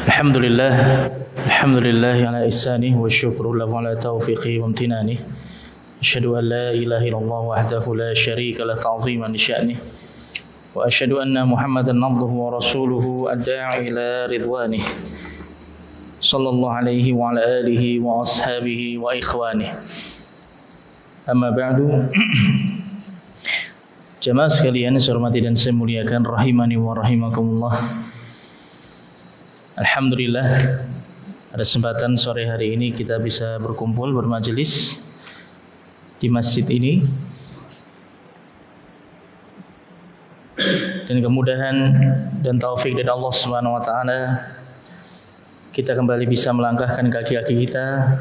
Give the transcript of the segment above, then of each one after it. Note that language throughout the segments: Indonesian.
Alhamdulillah, alhamdulillah ala ihsanih wa syukru lahu ala taufiqi wa amtinanih. Asyhadu an la ilaha illallah wahdahu la syarika lah ta'ziman li sya'nih. Wa asyhadu anna Muhammadan abduhu wa rasuluhu ad-da'i ila ridwanih. Sallallahu alaihi wa ala alihi wa ashabihi wa ikhwanih. Amma ba'du. Jamaah sekalian saya hormati dan saya muliakan rahimani wa rahimakumullah. Alhamdulillah, pada kesempatan sore hari ini kita bisa berkumpul bermajelis di masjid ini, dan kemudahan dan taufik dari Allah Subhanahu wa taala kita kembali bisa melangkahkan kaki-kaki kita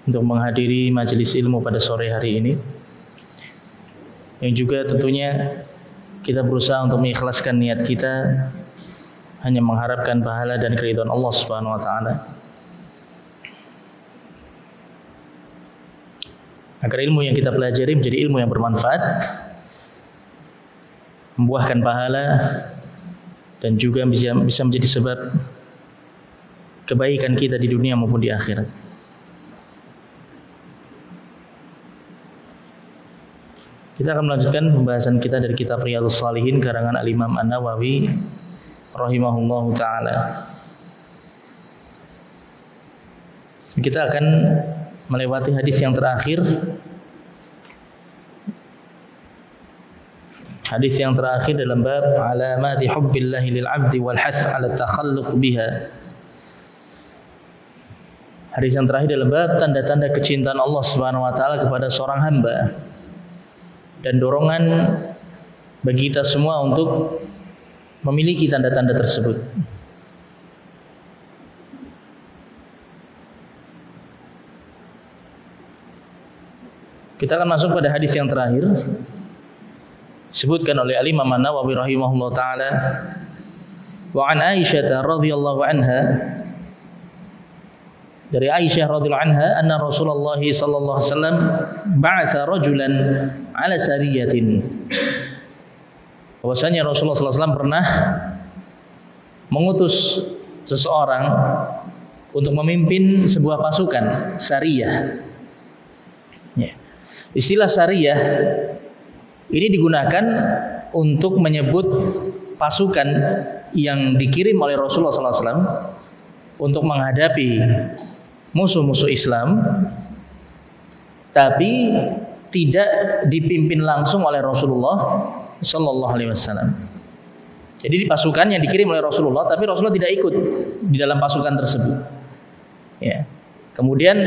untuk menghadiri majelis ilmu pada sore hari ini, yang juga tentunya kita berusaha untuk mengikhlaskan niat kita hanya mengharapkan pahala dan keridhaan Allah Subhanahu wa taala, agar ilmu yang kita pelajari menjadi ilmu yang bermanfaat, membuahkan pahala, dan juga bisa menjadi sebab kebaikan kita di dunia maupun di akhirat. Kita akan melanjutkan pembahasan kita dari kitab Riyadhus Shalihin karangan Al-Imam An-Nawawi rahimahullahu ta'ala. Kita akan melewati hadis yang terakhir. Hadis yang terakhir dalam bab alamati hubbillahi lil 'abdi wal hath 'ala takhalluq biha. Hadis yang terakhir dalam bab tanda-tanda kecintaan Allah Subhanahu wa taala kepada seorang hamba dan dorongan bagi kita semua untuk memiliki tanda-tanda tersebut. Kita akan masuk pada hadis yang terakhir, disebutkan oleh Al-Imam An-Nawawi rahimahullah ta'ala, wa an Aisyah radhiyallahu anha, dari Aisyah radhiyallahu anha, anna Rasulullah sallallahu alaihi wasallam ba'atha rajulan ala sariyatin, bahwasanya Rasulullah sallallahu alaihi wasallam pernah mengutus seseorang untuk memimpin sebuah pasukan sariyah. Ya. Istilah sariyah ini digunakan untuk menyebut pasukan yang dikirim oleh Rasulullah sallallahu alaihi wasallam untuk menghadapi musuh-musuh Islam, tapi tidak dipimpin langsung oleh Rasulullah sallallahu alaihi wasallam. Jadi di pasukan yang dikirim oleh Rasulullah, tapi Rasulullah tidak ikut di dalam pasukan tersebut. Ya. Kemudian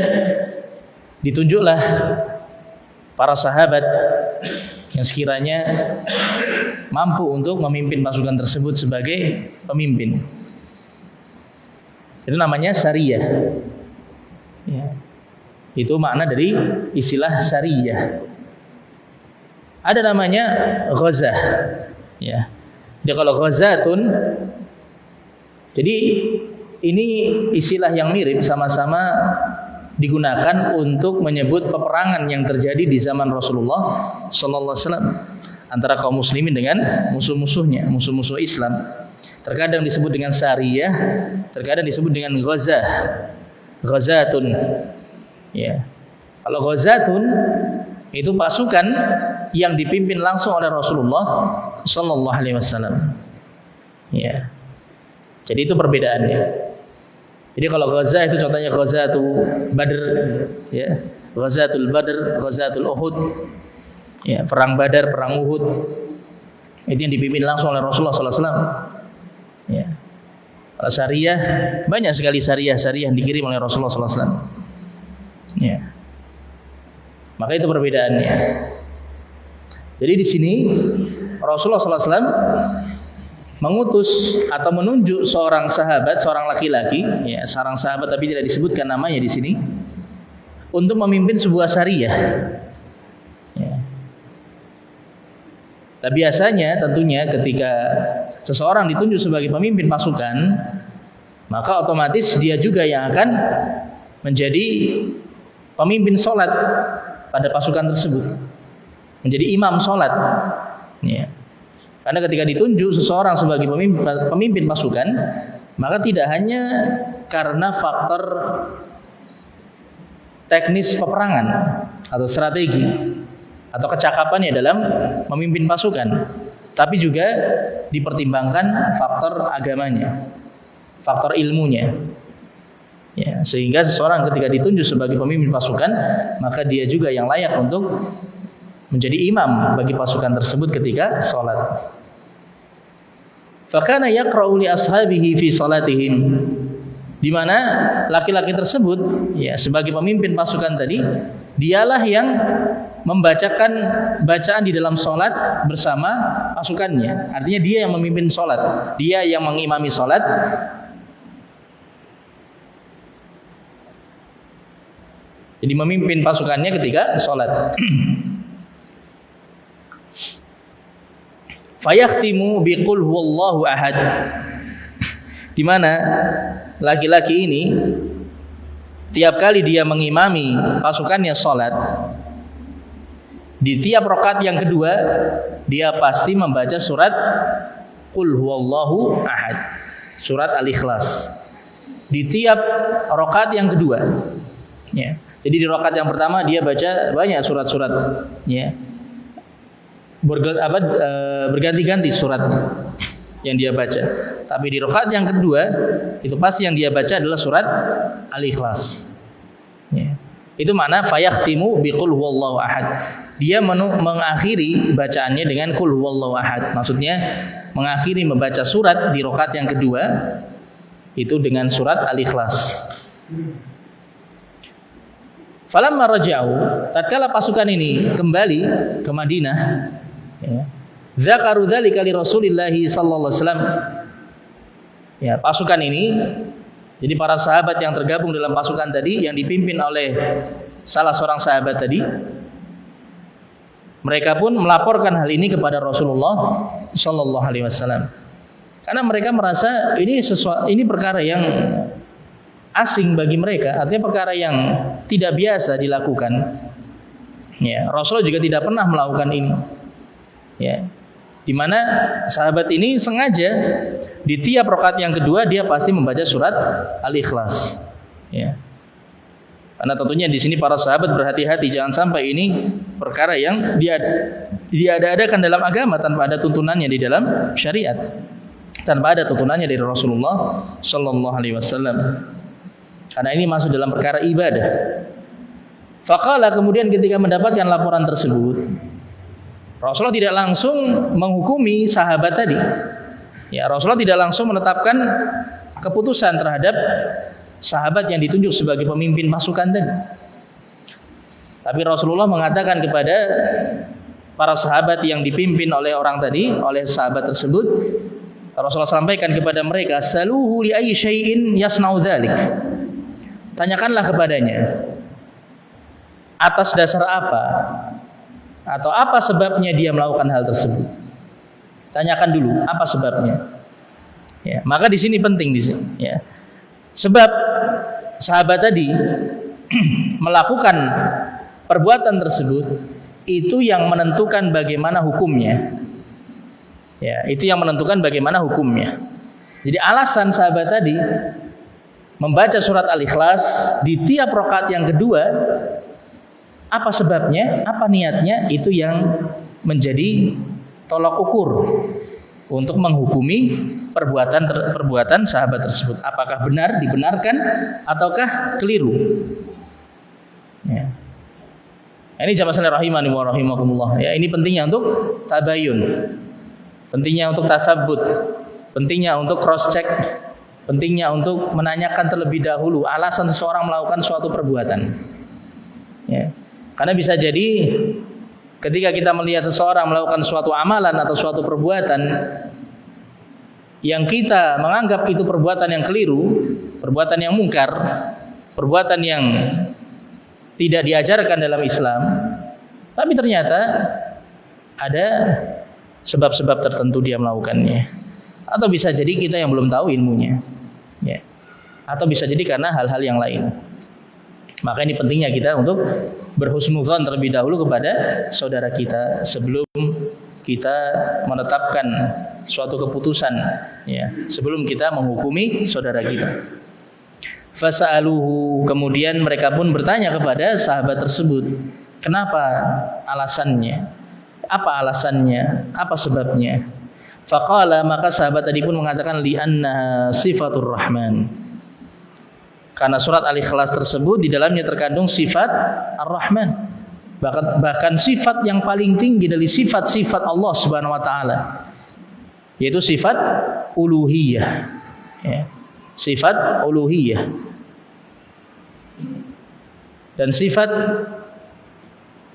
ditunjuklah para sahabat yang sekiranya mampu untuk memimpin pasukan tersebut sebagai pemimpin. Itu namanya sariyah. Ya. Itu makna dari istilah sariyah. Ada namanya ghazah. Ya. Jadi kalau ghazatun, jadi ini istilah yang mirip, sama-sama digunakan untuk menyebut peperangan yang terjadi di zaman Rasulullah sallallahu alaihi wasallam antara kaum muslimin dengan musuh-musuhnya, musuh-musuh Islam. Terkadang disebut dengan sariyah, terkadang disebut dengan ghazah. Ghazatun. Ya. Kalau ghazatun itu pasukan yang dipimpin langsung oleh Rasulullah sallallahu alaihi wasallam. Ya. Jadi itu perbedaannya. Jadi kalau ghazah itu contohnya ghazatul Badr, ya. Ghazatul Badr, ghazatul Uhud. Ya, perang Badar, perang Uhud. Itu yang dipimpin langsung oleh Rasulullah sallallahu alaihi wasallam. Ya. Kalau sariyah, banyak sekali sariyah-sariyah yang dikirim oleh Rasulullah sallallahu alaihi wasallam. Ya. Maka itu perbedaannya. Jadi di sini Rasulullah SAW mengutus atau menunjuk seorang sahabat, seorang laki-laki, ya, seorang sahabat tapi tidak disebutkan namanya di sini, untuk memimpin sebuah sariyah. Ya. Nah, biasanya tentunya ketika seseorang ditunjuk sebagai pemimpin pasukan, maka otomatis dia juga yang akan menjadi pemimpin sholat pada pasukan tersebut, menjadi imam sholat. Ya. Karena ketika ditunjuk seseorang sebagai pemimpin pasukan, Maka tidak hanya karena faktor teknis peperangan atau strategi atau kecakapannya dalam memimpin pasukan, tapi juga dipertimbangkan faktor agamanya, faktor ilmunya. Ya, sehingga seseorang ketika ditunjuk sebagai pemimpin pasukan, maka dia juga yang layak untuk menjadi imam bagi pasukan tersebut ketika sholat. Fakana yaqra'u li ashabihi fi salatihim, di mana laki-laki tersebut ya sebagai pemimpin pasukan tadi, dialah yang membacakan bacaan di dalam sholat bersama pasukannya. Artinya dia yang memimpin sholat, dia yang mengimami sholat. Jadi memimpin pasukannya ketika sholat. Fayakhtimu biqul huwallahu ahad, di mana laki-laki ini tiap kali dia mengimami pasukannya sholat, di tiap rakaat yang kedua dia pasti membaca surat qul huwallahu ahad, surat al-ikhlas di tiap rakaat yang kedua ya. Jadi di rakaat yang pertama dia baca banyak surat-surat ya, berganti-ganti suratnya yang dia baca. Tapi di rakaat yang kedua itu pasti yang dia baca adalah surat Al-Ikhlas. Ya. Itu makna fayakhtimu biqul huwallahu ahad. Dia mengakhiri bacaannya dengan qul huwallahu ahad. Maksudnya mengakhiri membaca surat di rakaat yang kedua itu dengan surat Al-Ikhlas. Falamma raja'u, tatkala pasukan ini kembali ke Madinah, ya, zakaru dzalika li Rasulillah sallallahu alaihi wasallam. Ya, pasukan ini, jadi para sahabat yang tergabung dalam pasukan tadi yang dipimpin oleh salah seorang sahabat tadi, mereka pun melaporkan hal ini kepada Rasulullah sallallahu alaihi wasallam. Karena mereka merasa ini perkara yang asing bagi mereka, artinya perkara yang tidak biasa dilakukan. Ya, Rasulullah juga tidak pernah melakukan ini. Ya, di mana sahabat ini sengaja di tiap rakaat yang kedua dia pasti membaca surat Al-Ikhlas. Ya, karena tentunya di sini para sahabat berhati-hati jangan sampai ini perkara yang diada-adakan dalam agama tanpa ada tuntunannya di dalam syariat, tanpa ada tuntunannya dari Rasulullah Sallallahu Alaihi Wasallam. Karena ini masuk dalam perkara ibadah. Faqala, kemudian ketika mendapatkan laporan tersebut, Rasulullah tidak langsung menghukumi sahabat tadi. Ya, Rasulullah tidak langsung menetapkan keputusan terhadap sahabat yang ditunjuk sebagai pemimpin pasukan tadi. Tapi Rasulullah mengatakan kepada para sahabat yang dipimpin oleh orang tadi, oleh sahabat tersebut, Rasulullah sampaikan kepada mereka, saluhu li ayyi syai'in yasna'u dzalik. Tanyakanlah kepadanya atas dasar apa atau apa sebabnya dia melakukan hal tersebut. Tanyakan dulu apa sebabnya. Ya, maka di sini penting di sini. Ya. Sebab sahabat tadi melakukan perbuatan tersebut itu yang menentukan bagaimana hukumnya. Ya, itu yang menentukan bagaimana hukumnya. Jadi alasan sahabat tadi membaca surat Al-Ikhlas di tiap rakaat yang kedua, apa sebabnya, apa niatnya, itu yang menjadi tolak ukur untuk menghukumi perbuatan sahabat tersebut. Apakah benar, dibenarkan, ataukah keliru? Ya. Ini jamaah sekalian rahimani wa rahimakumullah. Ya, ini pentingnya untuk tabayun, pentingnya untuk tasabbut, pentingnya untuk cross check, pentingnya untuk menanyakan terlebih dahulu alasan seseorang melakukan suatu perbuatan. Ya. Karena bisa jadi ketika kita melihat seseorang melakukan suatu amalan atau suatu perbuatan yang kita menganggap itu perbuatan yang keliru, perbuatan yang mungkar, perbuatan yang tidak diajarkan dalam Islam, tapi ternyata ada sebab-sebab tertentu dia melakukannya. Atau bisa jadi kita yang belum tahu ilmunya, ya. Atau bisa jadi karena hal-hal yang lain. Maka ini pentingnya kita untuk berhusnudzon terlebih dahulu kepada saudara kita sebelum kita menetapkan suatu keputusan, ya, sebelum kita menghukumi saudara kita. Fasa'aluhu, kemudian mereka pun bertanya kepada sahabat tersebut, kenapa alasannya? Apa alasannya? Apa sebabnya? Faqala, maka sahabat tadi pun mengatakan li'annaha sifatur rahman. Karena surat Al-Ikhlas tersebut di dalamnya terkandung sifat Ar-Rahman. Bahkan sifat yang paling tinggi dari sifat-sifat Allah Subhanahu wa taala, yaitu sifat uluhiyah. Ya. Sifat uluhiyah. Dan sifat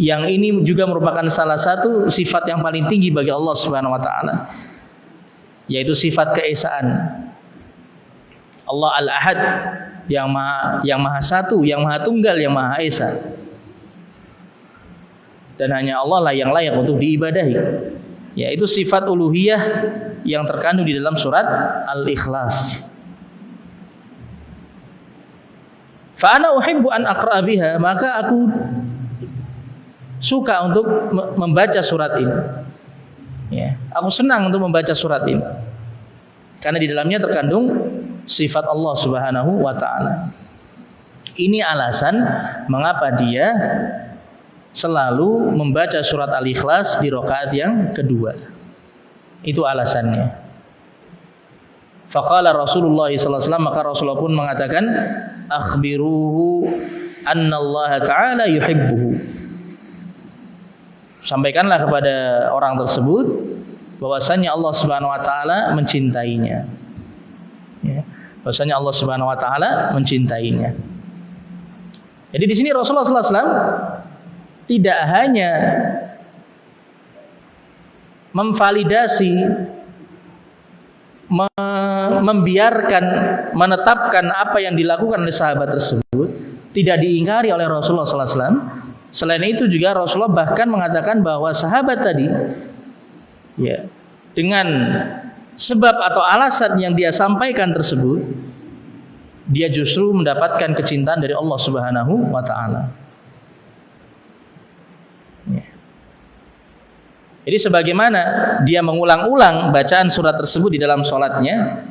yang ini juga merupakan salah satu sifat yang paling tinggi bagi Allah Subhanahu wa taala, yaitu sifat keesaan. Allah Al-Ahad, yang maha satu, yang maha tunggal, yang maha esa. Dan hanya Allah lah yang layak untuk diibadahi. Yaitu sifat uluhiyah yang terkandung di dalam surat Al-Ikhlas. Fa ana uhibbu an aqra biha, maka aku suka untuk membaca surat ini. Ya, aku senang untuk membaca surat ini. Karena di dalamnya terkandung sifat Allah Subhanahu wa taala. Ini alasan mengapa dia selalu membaca surat Al-Ikhlas di rakaat yang kedua. Itu alasannya. Faqala Rasulullah sallallahu alaihi wasallam, maka Rasulullah pun mengatakan, akhbiruhu annallaha ta'ala yuhibbuhu. Sampaikanlah kepada orang tersebut bahwasanya Allah Subhanahu wa taala mencintainya. Ya, bahwasanya Allah Subhanahu wa taala mencintainya. Jadi di sini Rasulullah sallallahu alaihi wasallam tidak hanya memvalidasi, membiarkan, menetapkan apa yang dilakukan oleh sahabat tersebut, tidak diingkari oleh Rasulullah SAW. Selain itu juga Rasulullah bahkan mengatakan bahwa sahabat tadi, ya, dengan sebab atau alasan yang dia sampaikan tersebut, dia justru mendapatkan kecintaan dari Allah Subhanahu wa taala. Ya. Jadi sebagaimana dia mengulang-ulang bacaan surat tersebut di dalam sholatnya,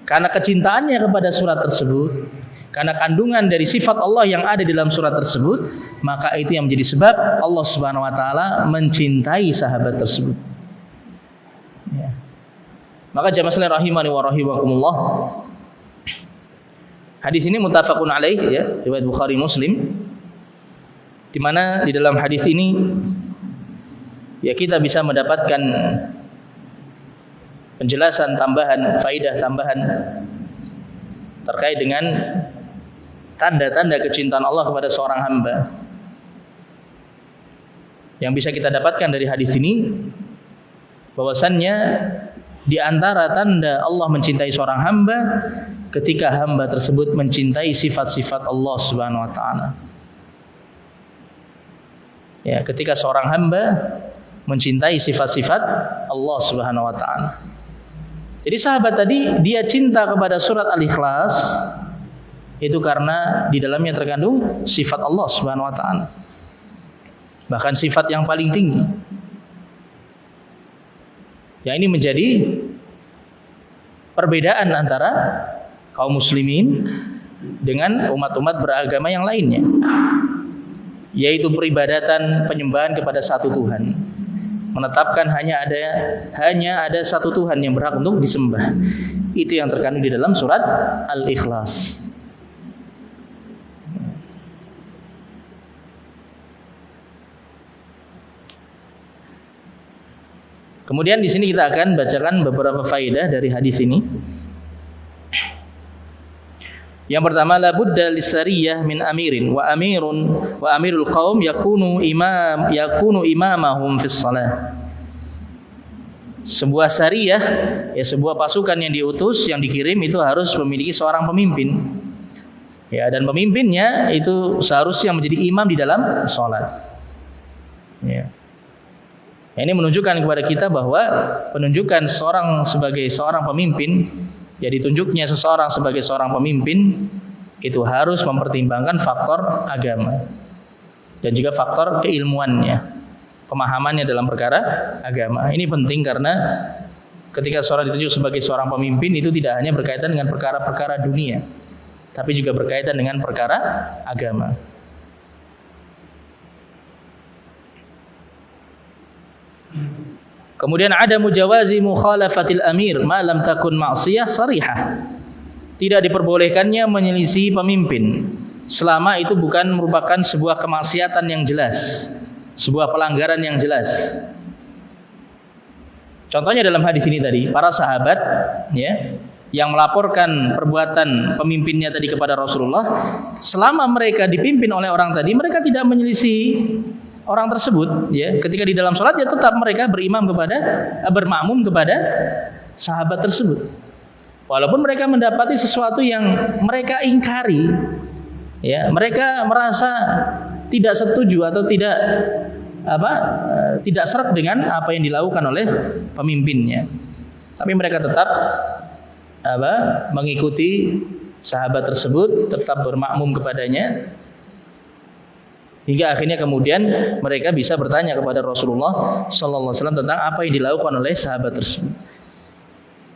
karena kecintaannya kepada surat tersebut, karena kandungan dari sifat Allah yang ada di dalam surat tersebut, maka itu yang menjadi sebab Allah Subhanahu wa taala mencintai sahabat tersebut. Ya. Maka jamaah sekalian rahimani wa rahimakumullah, hadis ini muttafaqun alaih, ya, riwayat Bukhari Muslim, di mana di dalam hadis ini ya kita bisa mendapatkan penjelasan tambahan, faidah tambahan terkait dengan tanda-tanda kecintaan Allah kepada seorang hamba. Yang bisa kita dapatkan dari hadis ini, bahwasannya di antara tanda Allah mencintai seorang hamba ketika hamba tersebut mencintai sifat-sifat Allah Subhanahu wa taala. Ya, ketika seorang hamba mencintai sifat-sifat Allah Subhanahu wa taala. Jadi sahabat tadi dia cinta kepada surat Al-Ikhlas itu karena di dalamnya terkandung sifat Allah Subhanahu wa taala. Bahkan sifat yang paling tinggi. Ya, ini menjadi perbedaan antara kaum muslimin dengan umat-umat beragama yang lainnya, yaitu peribadatan penyembahan kepada satu Tuhan, menetapkan hanya ada satu Tuhan yang berhak untuk disembah. Itu yang terkandung di dalam surat Al-Ikhlas. Kemudian di sini kita akan bacakan beberapa faedah dari hadis ini. Yang pertama, la budda lisariyah min amirin wa amirul qaum yakunu imamahum fis shalah. Sebuah sariyah, ya, sebuah pasukan yang diutus, yang dikirim itu harus memiliki seorang pemimpin. Ya, dan pemimpinnya itu seharusnya menjadi imam di dalam salat. Ya. Ini menunjukkan kepada kita bahwa penunjukan seorang sebagai seorang pemimpin, ya, ditunjuknya seseorang sebagai seorang pemimpin itu harus mempertimbangkan faktor agama dan juga faktor keilmuannya. pemahamannya dalam perkara agama. Ini penting karena ketika seorang ditunjuk sebagai seorang pemimpin itu tidak hanya berkaitan dengan perkara-perkara dunia, tapi juga berkaitan dengan perkara agama. Kemudian ada mujawazi mukhalafatil amir ma lam takun ma'siyah sarihah. Tidak diperbolehkannya menyelisih pemimpin selama itu bukan merupakan sebuah kemaksiatan yang jelas, sebuah pelanggaran yang jelas. Contohnya dalam hadis ini tadi, para sahabat ya yang melaporkan perbuatan pemimpinnya tadi kepada Rasulullah, selama mereka dipimpin oleh orang tadi, mereka tidak menyelisih orang tersebut ya. Ketika di dalam sholat ya tetap mereka bermakmum kepada sahabat tersebut. Walaupun mereka mendapati sesuatu yang mereka ingkari ya, mereka merasa tidak setuju atau tidak serak dengan apa yang dilakukan oleh pemimpinnya. Tapi mereka tetap mengikuti sahabat tersebut, tetap bermakmum kepadanya. Hingga akhirnya kemudian mereka bisa bertanya kepada Rasulullah sallallahu alaihi wasallam tentang apa yang dilakukan oleh sahabat tersebut.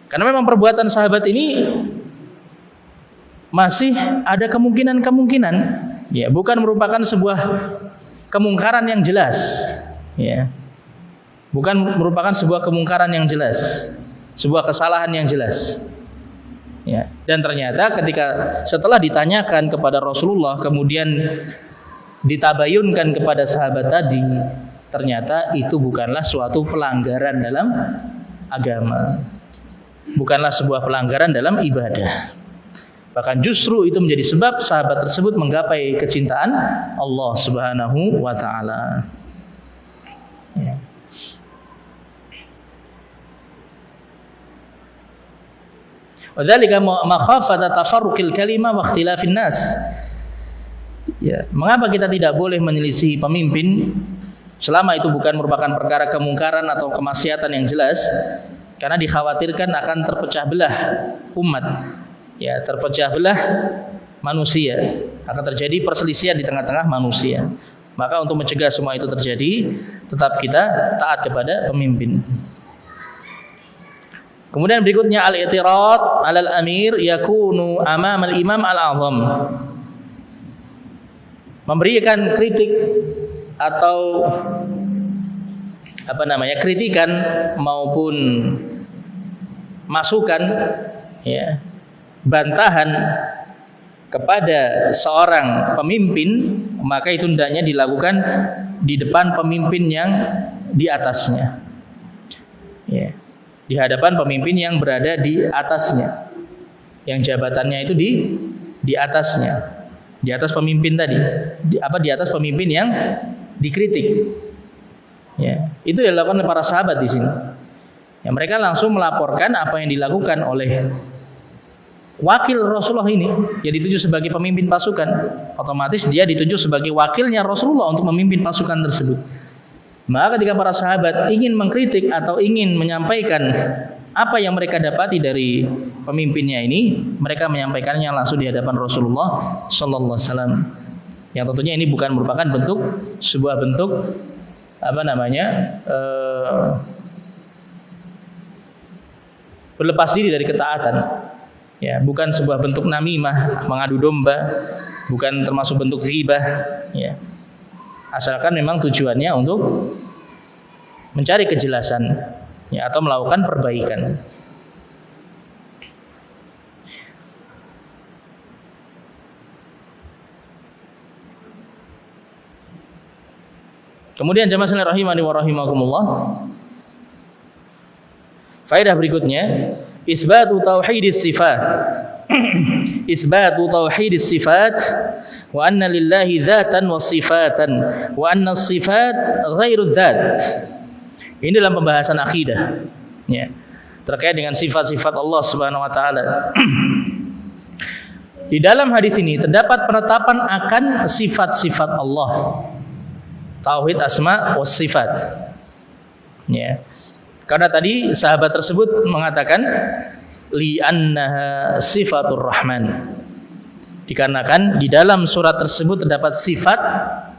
Karena memang perbuatan sahabat ini masih ada kemungkinan ya, bukan merupakan sebuah kemungkaran yang jelas ya. Bukan merupakan sebuah kemungkaran yang jelas, sebuah kesalahan yang jelas. Ya, dan ternyata ketika setelah ditanyakan kepada Rasulullah kemudian ditabayunkan kepada sahabat tadi, ternyata itu bukanlah suatu pelanggaran dalam agama. Bukanlah sebuah pelanggaran dalam ibadah. Bahkan justru itu menjadi sebab sahabat tersebut menggapai kecintaan Allah Subhanahu wa taala. Ya. Wadzalika makhafata tafarruqil kalimah wa ikhtilafin nas. Ya, mengapa kita tidak boleh menyelisih pemimpin selama itu bukan merupakan perkara kemungkaran atau kemaksiatan yang jelas? Karena dikhawatirkan akan terpecah belah umat. Ya, terpecah belah manusia, akan terjadi perselisihan di tengah-tengah manusia. Maka untuk mencegah semua itu terjadi, tetap kita taat kepada pemimpin. Kemudian berikutnya al-i'tirad 'alal amir yakunu amamal imam al-'azam. Memberikan kritik atau kritikan maupun masukan ya, bantahan kepada seorang pemimpin, maka itu hendaknya dilakukan di depan pemimpin yang di atasnya ya, di hadapan pemimpin yang berada di atasnya, yang jabatannya itu di atasnya, di atas pemimpin tadi, di atas pemimpin yang dikritik ya. Itu dilakukan oleh para sahabat di sini ya, mereka langsung melaporkan apa yang dilakukan oleh wakil Rasulullah ini yang dituju sebagai pemimpin pasukan. Otomatis dia dituju sebagai wakilnya Rasulullah untuk memimpin pasukan tersebut. Maka ketika para sahabat ingin mengkritik atau ingin menyampaikan apa yang mereka dapati dari pemimpinnya ini, mereka menyampaikannya langsung di hadapan Rasulullah sallallahu alaihi wasallam. Yang tentunya ini bukan merupakan sebuah bentuk berlepas diri dari ketaatan. Ya, bukan sebuah bentuk namimah, mengadu domba, bukan termasuk bentuk ghibah ya. Asalkan memang tujuannya untuk mencari kejelasan ya, atau melakukan perbaikan. Kemudian jamaah sekalian rahimani wa rahimakumullah, faedah berikutnya isbatu tauhidis sifat. Isbatu tauhidis sifat wa anna lillahi dzatan wa sifatan wa anna as-sifat ghairu dzat. Ini dalam pembahasan akidah ya, terkait dengan sifat-sifat Allah Subhanahu wa taala. Di dalam hadis ini terdapat penetapan akan sifat-sifat Allah. Tauhid asma wa sifat. Ya. Karena tadi sahabat tersebut mengatakan li'annaha sifatur rahman, dikarenakan di dalam surat tersebut terdapat sifat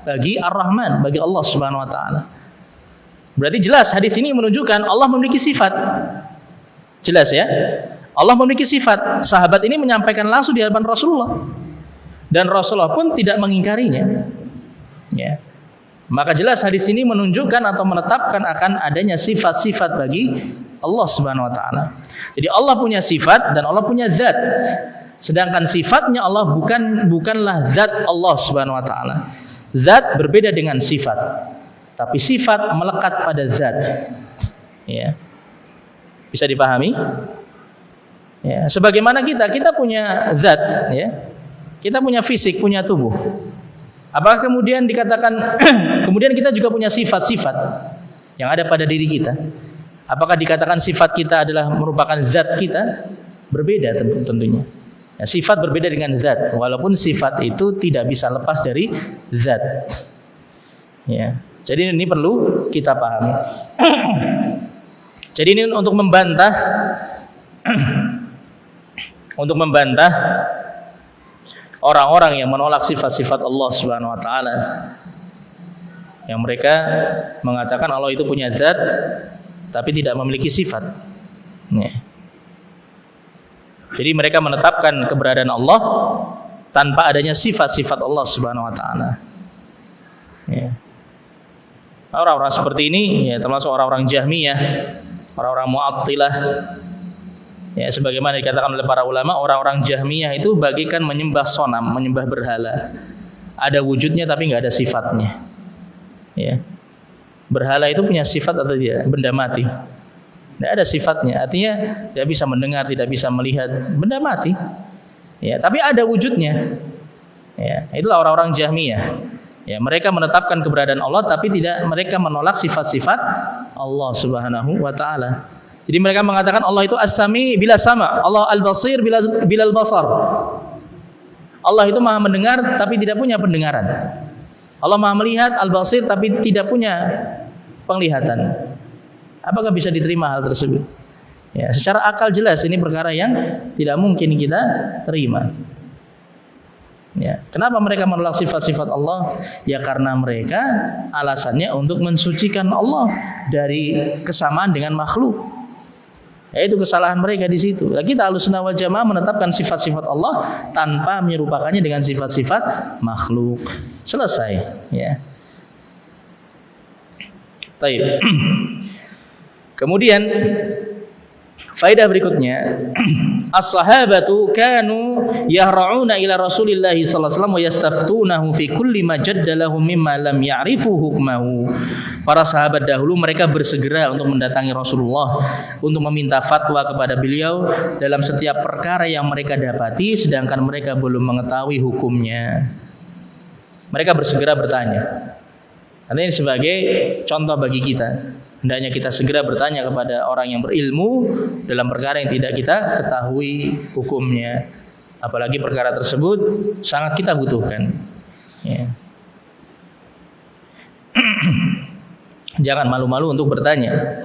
bagi Ar-Rahman, bagi Allah Subhanahu wa taala. Berarti jelas hadis ini menunjukkan Allah memiliki sifat. Jelas ya? Allah memiliki sifat. Sahabat ini menyampaikan langsung di hadapan Rasulullah. Dan Rasulullah pun tidak mengingkarinya. Ya. Maka jelas hadis ini menunjukkan atau menetapkan akan adanya sifat-sifat bagi Allah Subhanahu wa taala. Jadi Allah punya sifat dan Allah punya zat. Sedangkan sifatnya Allah bukanlah zat Allah Subhanahu wa taala. Zat berbeda dengan sifat. Tapi sifat melekat pada zat. Ya. Bisa dipahami? Ya, sebagaimana kita punya zat, ya. Kita punya fisik, punya tubuh. Apakah kemudian dikatakan kemudian kita juga punya sifat-sifat yang ada pada diri kita? Apakah dikatakan sifat kita adalah merupakan zat kita? Berbeda tentunya. Ya, sifat berbeda dengan zat, walaupun sifat itu tidak bisa lepas dari zat. Ya. Jadi ini perlu kita pahami. Jadi ini untuk membantah orang-orang yang menolak sifat-sifat Allah Subhanahu wa taala. Yang mereka mengatakan Allah itu punya zat tapi tidak memiliki sifat. Ya. Jadi mereka menetapkan keberadaan Allah tanpa adanya sifat-sifat Allah Subhanahu wa taala. Ya. Orang-orang seperti ini ya termasuk orang-orang Jahmiyah, orang-orang Mu'attilah. Ya, sebagaimana dikatakan oleh para ulama, orang-orang Jahmiyah itu bagikan menyembah sonam, menyembah berhala. Ada wujudnya tapi nggak ada sifatnya. Ya. Berhala itu punya sifat atau tidak? Benda mati. Tidak ada sifatnya. Artinya tidak bisa mendengar, tidak bisa melihat, benda mati. Ya, tapi ada wujudnya. Ya, itulah orang-orang Jahmiyah. Ya, mereka menetapkan keberadaan Allah tapi mereka menolak sifat-sifat Allah Subhanahu wa taala. Jadi mereka mengatakan Allah itu as-sami bila sama, Allah al-basir bila al-basar. Allah itu Maha mendengar tapi tidak punya pendengaran. Allah Maha melihat al-basir tapi tidak punya penglihatan. Apakah bisa diterima hal tersebut? Ya, secara akal jelas ini perkara yang tidak mungkin kita terima. Ya, kenapa mereka menolak sifat-sifat Allah? Ya karena mereka alasannya untuk mensucikan Allah dari kesamaan dengan makhluk. Yaitu kesalahan mereka di situ. Nah, kita Ahlussunnah wal Jamaah menetapkan sifat-sifat Allah tanpa menyerupakannya dengan sifat-sifat makhluk. Selesai, ya. Baik. Kemudian faedah berikutnya, as-sahabatu kanu yahra'una ila Rasulillah sallallahu alaihi wasallam wa yastaftunahu fi kulli ma jadda lahum mimma lam ya'rifu hukmahu. Para sahabat dahulu mereka bersegera untuk mendatangi Rasulullah untuk meminta fatwa kepada beliau dalam setiap perkara yang mereka dapati sedangkan mereka belum mengetahui hukumnya. Mereka bersegera bertanya. Karena ini sebagai contoh bagi kita. Hendaknya kita segera bertanya kepada orang yang berilmu dalam perkara yang tidak kita ketahui hukumnya. Apalagi perkara tersebut sangat kita butuhkan. Ya. Jangan malu-malu untuk bertanya.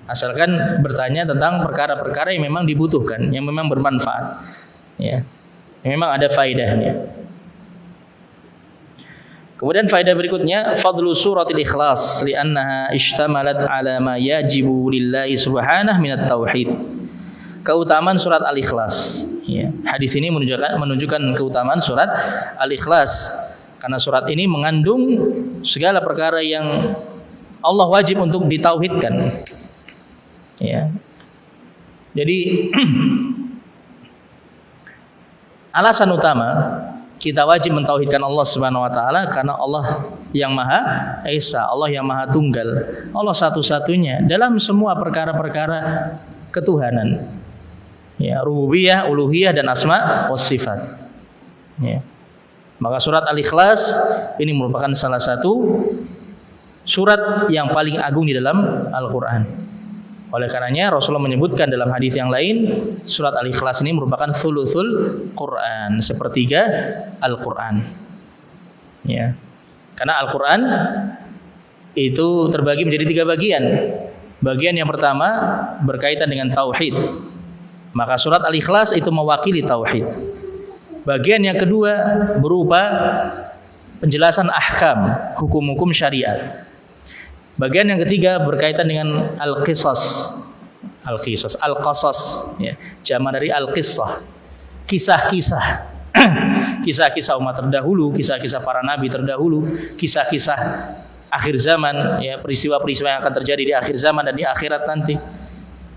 Asalkan bertanya tentang perkara-perkara yang memang dibutuhkan, yang memang bermanfaat. Ya. Yang memang ada faedahnya. Kemudian faedah berikutnya, fadlu suratil ikhlas li'annaha ishtamalat ala ma yajibu lillahi subhanahu minat tauhid. Keutamaan surat al-ikhlas. Ya. Hadis ini menunjukkan keutamaan surat al-ikhlas karena surat ini mengandung segala perkara yang Allah wajib untuk ditauhidkan. Ya. Jadi alasan utama kita wajib mentauhidkan Allah Subhanahu wa taala karena Allah yang Maha Esa, Allah yang Maha Tunggal, Allah satu-satunya dalam semua perkara-perkara ketuhanan. Ya, rububiyah, uluhiyah dan asma was sifat. Ya. Maka surat Al-Ikhlas ini merupakan salah satu surat yang paling agung di dalam Al-Qur'an. Oleh karenanya Rasulullah menyebutkan dalam hadis yang lain surat Al-Ikhlas ini merupakan thuluthul Quran, sepertiga Al-Quran. Ya. Karena Al-Quran itu terbagi menjadi 3 bagian. Bagian yang pertama berkaitan dengan tauhid. Maka surat Al-Ikhlas itu mewakili tauhid. Bagian yang kedua berupa penjelasan ahkam, hukum-hukum syariat. Bagian yang ketiga berkaitan dengan al-qisas. Al-qasas, ya. Jamak dari al-qissah. Kisah-kisah. Kisah-kisah umat terdahulu, kisah-kisah para nabi terdahulu, kisah-kisah akhir zaman, ya, peristiwa-peristiwa yang akan terjadi di akhir zaman dan di akhirat nanti.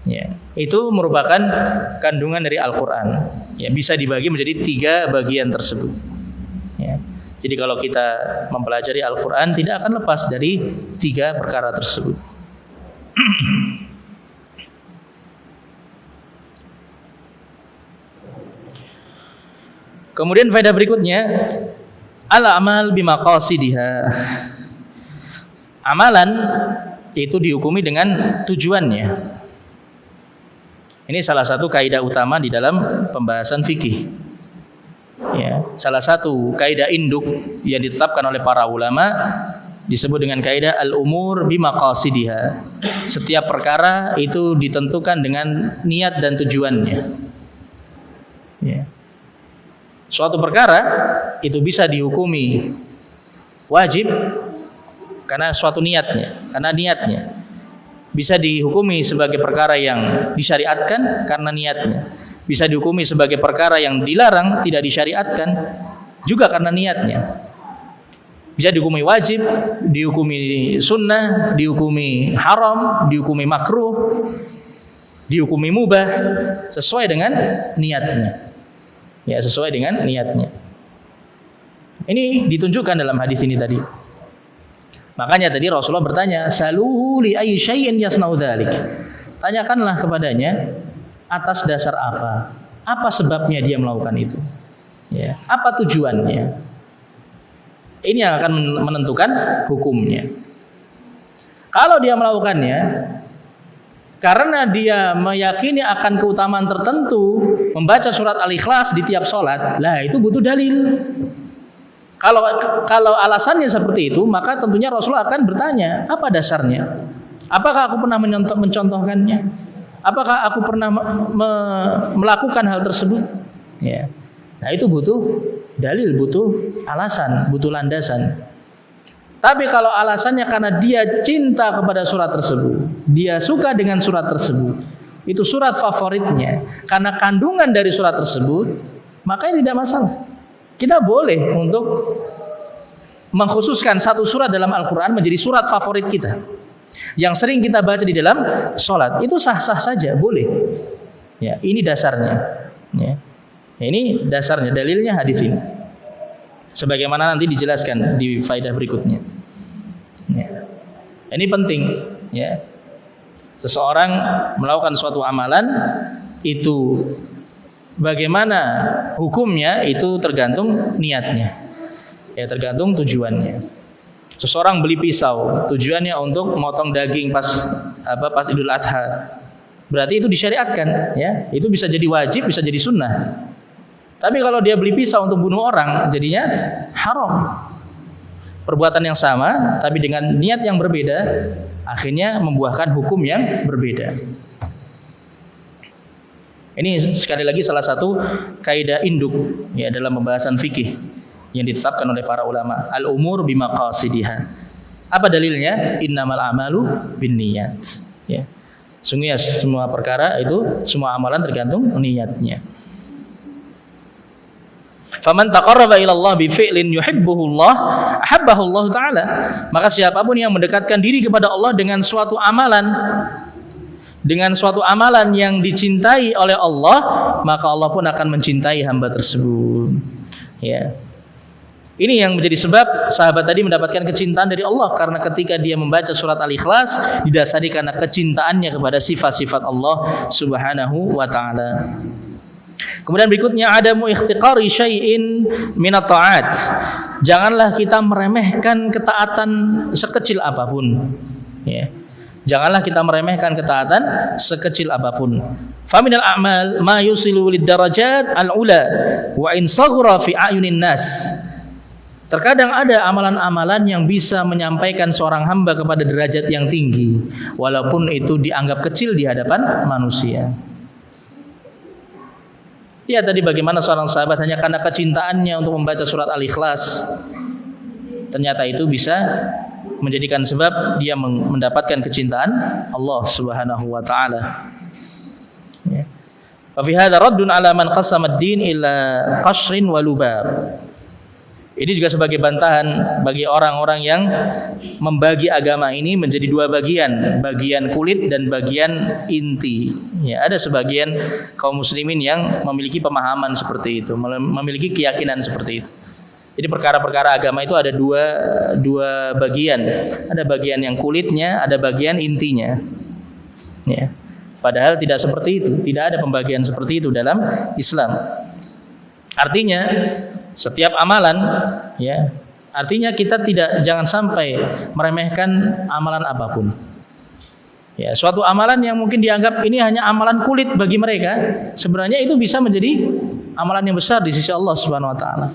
Ya, itu merupakan kandungan dari Al-Qur'an. Ya, bisa dibagi menjadi 3 bagian tersebut. Ya. Jadi kalau kita mempelajari Al-Qur'an tidak akan lepas dari 3 perkara tersebut. Kemudian faedah berikutnya, al-amal bimaqasidiha. Amalan itu dihukumi dengan tujuannya. Ini salah satu kaidah utama di dalam pembahasan fikih. Ya, salah satu kaidah induk yang ditetapkan oleh para ulama disebut dengan kaidah al-umur bimaqasidiha. Setiap perkara itu ditentukan dengan niat dan tujuannya. Ya. Suatu perkara itu bisa dihukumi wajib karena suatu niatnya, karena niatnya. Bisa dihukumi sebagai perkara yang disyariatkan karena niatnya. Bisa dihukumi sebagai perkara yang dilarang, tidak disyariatkan juga karena niatnya. Bisa dihukumi wajib, dihukumi sunnah, dihukumi haram, dihukumi makruh, dihukumi mubah sesuai dengan niatnya. Ya, sesuai dengan niatnya. Ini ditunjukkan dalam hadis ini tadi. Makanya tadi Rasulullah bertanya, "Saluhu li ayyi syai'in yasna'u dzalik." Tanyakanlah kepadanya atas dasar apa? Apa sebabnya dia melakukan itu? Ya, apa tujuannya? Ini yang akan menentukan hukumnya. Kalau dia melakukannya karena dia meyakini akan keutamaan tertentu, membaca surat Al-Ikhlas di tiap sholat, lah itu butuh dalil. Kalau alasannya seperti itu, maka tentunya Rasulullah akan bertanya, apa dasarnya? Apakah aku pernah mencontohkannya? Apakah aku pernah melakukan hal tersebut? Ya. Nah, itu butuh dalil, butuh alasan, butuh landasan. Tapi kalau alasannya karena dia cinta kepada surat tersebut, dia suka dengan surat tersebut, itu surat favoritnya, karena kandungan dari surat tersebut, maka ini tidak masalah. Kita boleh untuk mengkhususkan satu surat dalam Al-Quran menjadi surat favorit kita, yang sering kita baca di dalam sholat, itu sah-sah saja, boleh. Ya, ini dasarnya. Ya. Ini dasarnya, dalilnya hadis ini. Sebagaimana nanti dijelaskan di faedah berikutnya. Ya. Ini penting, ya. Seseorang melakukan suatu amalan itu bagaimana hukumnya itu tergantung niatnya. Ya, tergantung tujuannya. Seseorang beli pisau, tujuannya untuk memotong daging pas Idul Adha. Berarti itu disyariatkan, ya. Itu bisa jadi wajib, bisa jadi sunnah. Tapi kalau dia beli pisau untuk bunuh orang, jadinya haram. Perbuatan yang sama, tapi dengan niat yang berbeda, akhirnya membuahkan hukum yang berbeda. Ini sekali lagi salah satu kaidah induk, ya, dalam pembahasan fikih yang ditetapkan oleh para ulama. Al-umur bimaqasidiha. Apa dalilnya? Innamal a'malu binniyat. Ya. Sungguhnya semua perkara itu, semua amalan tergantung niatnya. Faman taqarraba ila Allah bi fi'lin yuhibbuhu Allah, ahabbahu Allah taala. Maka siapapun yang mendekatkan diri kepada Allah dengan suatu amalan, yang dicintai oleh Allah, maka Allah pun akan mencintai hamba tersebut. Ya. Ini yang menjadi sebab sahabat tadi mendapatkan kecintaan dari Allah, karena ketika dia membaca surat Al-Ikhlas didasari karena kecintaannya kepada sifat-sifat Allah Subhanahu wa taala. Kemudian berikutnya, adamu ikhtiqari syai'in minat ta'at. Janganlah kita meremehkan ketaatan sekecil apapun. Ya. Janganlah kita meremehkan ketaatan sekecil apapun. Faminal a'mal ma yusilu lid darajat al-ula wa in saghra fi a'yunin nas. Terkadang ada amalan-amalan yang bisa menyampaikan seorang hamba kepada derajat yang tinggi, walaupun itu dianggap kecil di hadapan manusia. Ya, tadi bagaimana seorang sahabat hanya karena kecintaannya untuk membaca surat Al-Ikhlas, ternyata itu bisa menjadikan sebab dia mendapatkan kecintaan Allah Subhanahu wa taala. Ya. Fa fi hadza raddun 'ala man qasama ad-din ila qashrin wa lubab. Ini juga sebagai bantahan bagi orang-orang yang membagi agama ini menjadi dua bagian, bagian kulit dan bagian inti. Ya, ada sebagian kaum muslimin yang memiliki pemahaman seperti itu, memiliki keyakinan seperti itu. Jadi perkara-perkara agama itu ada dua bagian. Ada bagian yang kulitnya, ada bagian intinya. Ya. Padahal tidak seperti itu, tidak ada pembagian seperti itu dalam Islam. Artinya setiap amalan, ya, artinya kita jangan sampai meremehkan amalan apapun. Ya, suatu amalan yang mungkin dianggap ini hanya amalan kulit bagi mereka, sebenarnya itu bisa menjadi amalan yang besar di sisi Allah Subhanahu wa taala.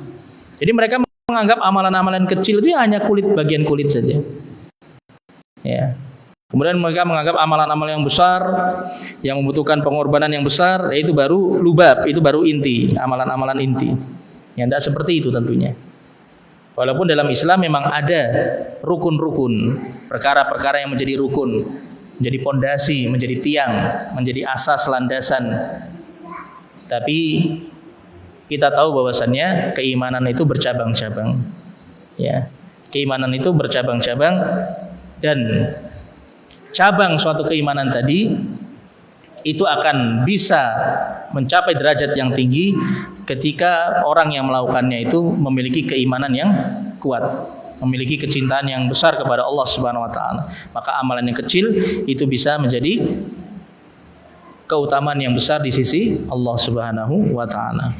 Jadi mereka menganggap amalan-amalan kecil itu hanya kulit, bagian kulit saja. Ya. Kemudian mereka menganggap amalan-amalan yang besar yang membutuhkan pengorbanan yang besar, yaitu baru lubab, itu baru inti, amalan-amalan inti. Yang tidak seperti itu tentunya. Walaupun dalam Islam memang ada rukun-rukun, perkara-perkara yang menjadi rukun, menjadi pondasi, menjadi tiang, menjadi asas landasan. Tapi kita tahu bahwasannya keimanan itu bercabang-cabang. Ya. Keimanan itu bercabang-cabang, dan cabang suatu keimanan tadi itu akan bisa mencapai derajat yang tinggi ketika orang yang melakukannya itu memiliki keimanan yang kuat, memiliki kecintaan yang besar kepada Allah Subhanahu wa taala. Maka amalan yang kecil itu bisa menjadi keutamaan yang besar di sisi Allah Subhanahu wa taala.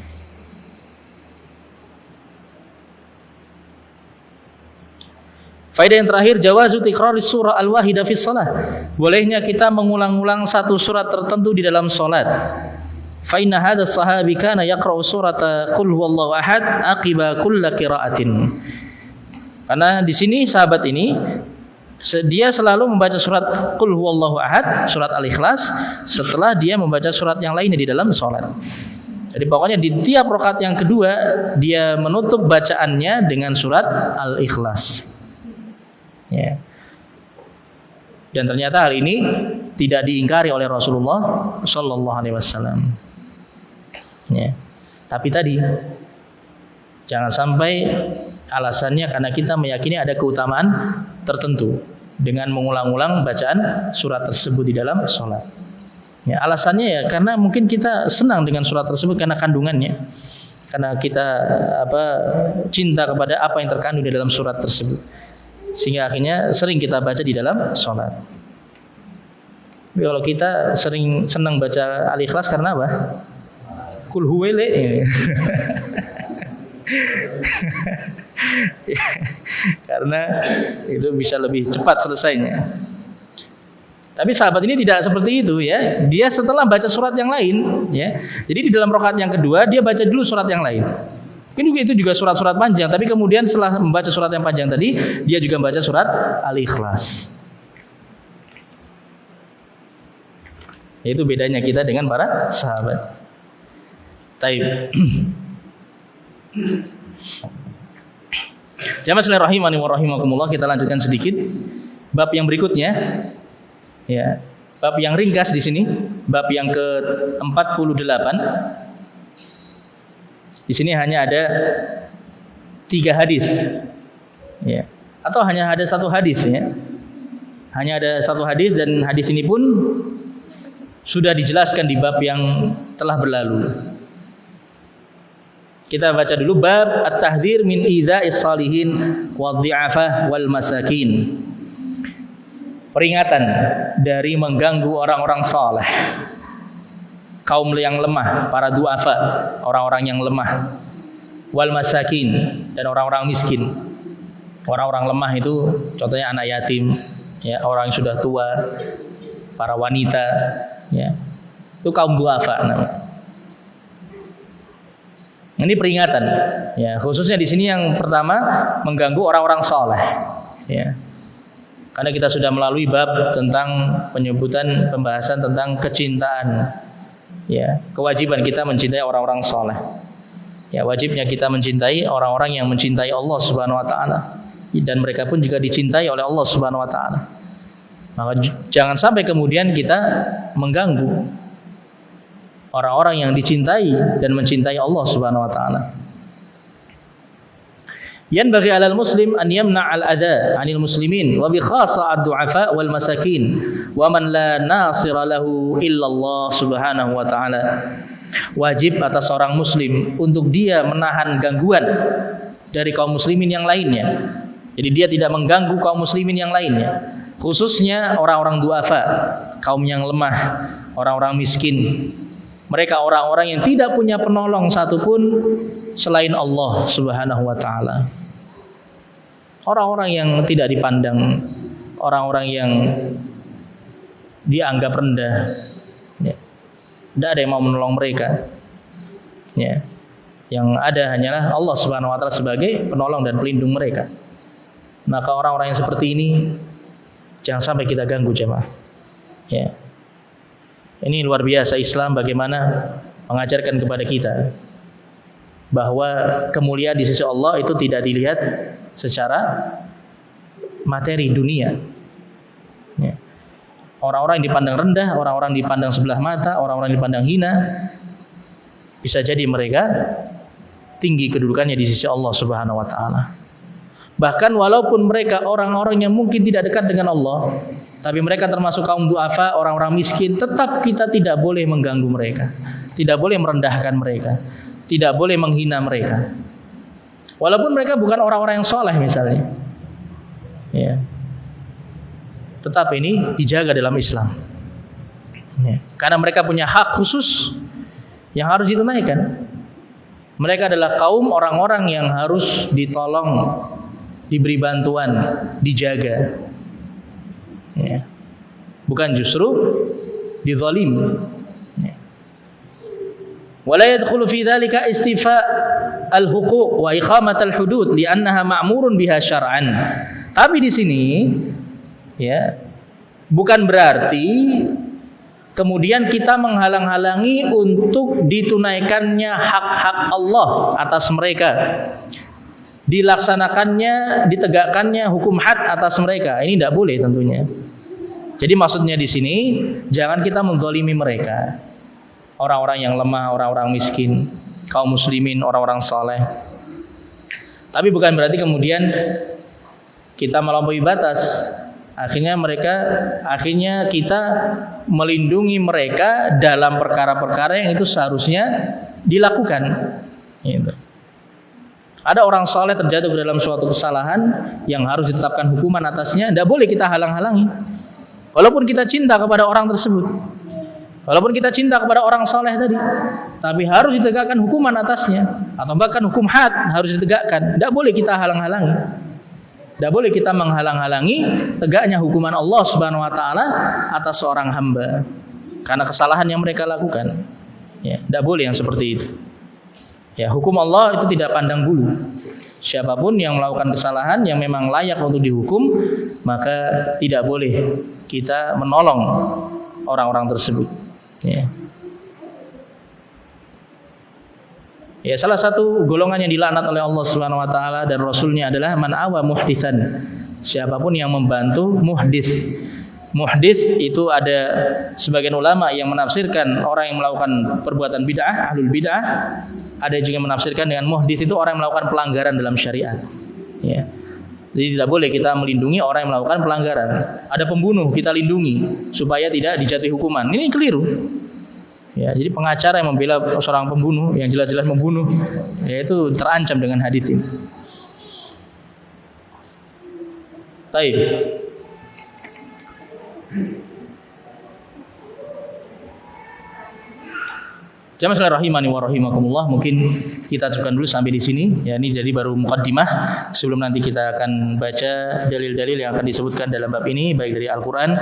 Faedah yang terakhir, jawazu tikraris surah al-wahida fi shalah. Bolehnya kita mengulang-ulang satu surat tertentu di dalam salat. Fa inna hadha sahabi kana yaqra'u surata qul huwallahu ahad aqiba kulli qira'atin. Karena di sini sahabat ini dia selalu membaca surat qul huwallahu ahad, surat al-ikhlas, setelah dia membaca surat yang lainnya di dalam salat. Jadi pokoknya di tiap rakaat yang kedua dia menutup bacaannya dengan surat al-ikhlas. Ya. Dan ternyata hal ini tidak diingkari oleh Rasulullah Sallallahu Alaihi Wasallam. Ya. Tapi tadi jangan sampai alasannya karena kita meyakini ada keutamaan tertentu dengan mengulang-ulang bacaan surat tersebut di dalam sholat. Ya, alasannya ya karena mungkin kita senang dengan surat tersebut karena kandungannya, karena kita cinta kepada apa yang terkandung di dalam surat tersebut. Sehingga akhirnya sering kita baca di dalam sholat. Tapi kalau kita sering senang baca al-ikhlas karena apa? Kul huwele. Karena itu bisa lebih cepat selesainya. Tapi sahabat ini tidak seperti itu ya. Dia setelah baca surat yang lain ya. Jadi di dalam rakaat yang kedua dia baca dulu surat yang lain. Itu juga surat-surat panjang, tapi kemudian setelah membaca surat yang panjang tadi, dia juga membaca surat Al-Ikhlas. Itu bedanya kita dengan para sahabat. Taib. Jamaah sekalian rahimani wa rahimakumullah, kita lanjutkan sedikit bab yang berikutnya. Ya, bab yang ringkas di sini, bab yang ke-48. Di sini hanya ada 3 hadis, ya, atau hanya ada 1 hadis, ya. Hanya ada 1 hadis dan hadis ini pun sudah dijelaskan di bab yang telah berlalu. Kita baca dulu bab at-tahdzir min idza'is salihin wadh-dhi'afah wal masakin. Peringatan dari mengganggu orang-orang saleh, kaum yang lemah, para du'afa, orang-orang yang lemah, wal masakin, dan orang-orang miskin. Orang-orang lemah itu contohnya anak yatim, ya, orang yang sudah tua, para wanita, ya. Itu kaum du'afa namanya. Ini peringatan, ya, khususnya di sini yang pertama mengganggu orang-orang saleh, ya. Karena kita sudah melalui bab tentang penyebutan pembahasan tentang kecintaan, ya, kewajiban kita mencintai orang-orang saleh. Ya, wajibnya kita mencintai orang-orang yang mencintai Allah Subhanahu wa taala. dan mereka pun juga dicintai oleh Allah Subhanahu wa taala. Maka jangan sampai kemudian kita mengganggu orang-orang yang dicintai dan mencintai Allah Subhanahu wa taala. Yanbaghi 'alal muslim an yamna' al-adha 'anil muslimin wa bi khassa ad-du'afa wal masakin wa man la nasira lahu illa Allah Subhanahu wa taala. Wajib atas seorang muslim untuk dia menahan gangguan dari kaum muslimin yang lainnya. Jadi dia tidak mengganggu kaum muslimin yang lainnya, khususnya orang-orang du'afa, kaum yang lemah, orang-orang miskin. Mereka orang-orang yang tidak punya penolong satupun selain Allah Subhanahu wa taala. Orang-orang yang tidak dipandang, orang-orang yang dianggap rendah. Ya. Tidak ada yang mau menolong mereka. Ya. Yang ada hanyalah Allah Subhanahu wa taala sebagai penolong dan pelindung mereka. Maka orang-orang yang seperti ini jangan sampai kita ganggu jemaah. Ya. Ini luar biasa Islam bagaimana mengajarkan kepada kita bahwa kemuliaan di sisi Allah itu tidak dilihat secara materi dunia. Ya. Orang-orang yang dipandang rendah, orang-orang dipandang sebelah mata, orang-orang dipandang hina, bisa jadi mereka tinggi kedudukannya di sisi Allah Subhanahu wa taala. Bahkan walaupun mereka orang-orang yang mungkin tidak dekat dengan Allah, tapi mereka termasuk kaum du'afa, orang-orang miskin, tetap kita tidak boleh mengganggu mereka, tidak boleh merendahkan mereka, tidak boleh menghina mereka. Walaupun mereka bukan orang-orang yang soleh misalnya, ya, tetap ini dijaga dalam Islam, ya. Karena mereka punya hak khusus yang harus ditunaikan. Mereka adalah kaum orang-orang yang harus ditolong, diberi bantuan, dijaga, ya. Bukan justru dizalim. Wala yadkhulu fi dzalika istifa al-huquq wa iqamat al-hudud li'annaha ma'murun biha syar'an. Tapi di sini ya, bukan berarti kemudian kita menghalang-halangi untuk ditunaikannya hak-hak Allah atas mereka, dilaksanakannya, ditegakkannya hukum had atas mereka. Ini tidak boleh tentunya. Jadi maksudnya di sini jangan kita menzalimi mereka, orang-orang yang lemah, orang-orang miskin, kaum muslimin, orang-orang saleh. Tapi bukan berarti kemudian kita melampaui batas. Akhirnya kita melindungi mereka dalam perkara-perkara yang itu seharusnya dilakukan. Gitu. Ada orang saleh terjatuh ke dalam suatu kesalahan yang harus ditetapkan hukuman atasnya, tidak boleh kita halang-halangi. Walaupun kita cinta kepada orang tersebut, walaupun kita cinta kepada orang saleh tadi, tapi harus ditegakkan hukuman atasnya, atau bahkan hukum had harus ditegakkan. Tidak boleh kita halang-halangi, tidak boleh kita menghalang-halangi tegaknya hukuman Allah Subhanahu wa taala atas seorang hamba karena kesalahan yang mereka lakukan. Ya, tidak boleh yang seperti itu. Ya, hukum Allah itu tidak pandang bulu. Siapapun yang melakukan kesalahan yang memang layak untuk dihukum, maka tidak boleh kita menolong orang-orang tersebut. Ya. Ya, salah satu golongan yang dilaknat oleh Allah Subhanahu wa taala dan Rasulnya adalah man awa muhditsan. Siapapun yang membantu muhdits. Muhdits itu ada sebagian ulama yang menafsirkan orang yang melakukan perbuatan bid'ah, ahlul bid'ah. Ada juga menafsirkan dengan muhdits itu orang yang melakukan pelanggaran dalam syariat. Ya. Jadi tidak boleh kita melindungi orang yang melakukan pelanggaran. Ada pembunuh kita lindungi supaya tidak dijatuhi hukuman. Ini keliru. Ya, jadi pengacara yang membela seorang pembunuh yang jelas-jelas membunuh, yaitu terancam dengan hadis ini. Baik. Jamaah rahimani wa rahimakumullah, mungkin kita cukupkan dulu sampai di sini. Ya, ini jadi baru mukaddimah sebelum nanti kita akan baca dalil-dalil yang akan disebutkan dalam bab ini, baik dari Al-Qur'an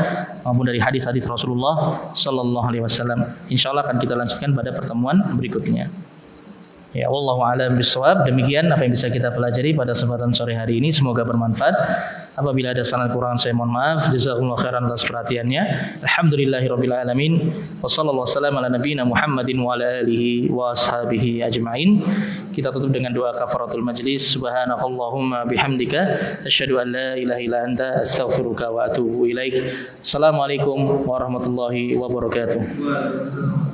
maupun dari hadis-hadis Rasulullah sallallahu alaihi wasallam. Insyaallah akan kita lanjutkan pada pertemuan berikutnya. Ya, wallahu a'lam bishawab. Demikian apa yang bisa kita pelajari pada kesempatan sore hari ini, semoga bermanfaat. Apabila ada salah kurang saya mohon maaf. Jazakumullahu khairan atas perhatiannya. Alhamdulillahirabbil alamin. Wassallallahu wasallam ala nabiyyina Muhammadin wa ala alihi wa ashabihi ajmain. Kita tutup dengan doa kafaratul majlis. Subhanakallahumma bihamdika asyhadu an la ilaha illa anta astaghfiruka wa atubu ilaik. Assalamualaikum warahmatullahi wabarakatuh.